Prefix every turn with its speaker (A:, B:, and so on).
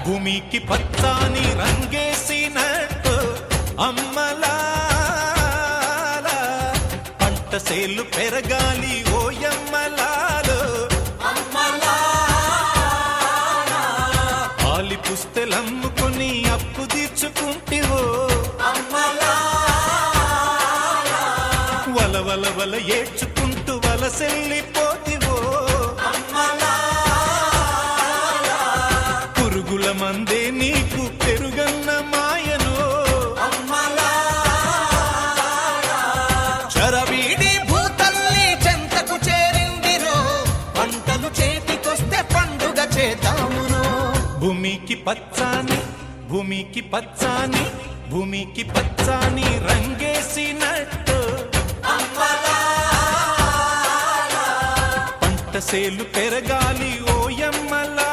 A: భూమికి పచ్చాని రంగేసినట్టు అమ్మలాల పంట సేలు పెరగాలి ఓయమ్మలాలు ఆలి పుస్తెలమ్ముకొని అప్పు తీర్చుకుంటివో వల వల వల ఏడ్చుకుంటూ వలసెల్లిపోతివో పురుగుల మందే నీకు పెరుగన్న మాయను
B: చరవీడి భూతల్లి చెంతకు చేరిందిరో పంటలు చేతికొస్తే పండుగ చేద్దామునో
A: భూమికి పచ్చాని భూమికి పచ్చాని భూమికి పచ్చాని రంగేసినట్టు పంట సేలు పెరగాలి ఓయమ్మలా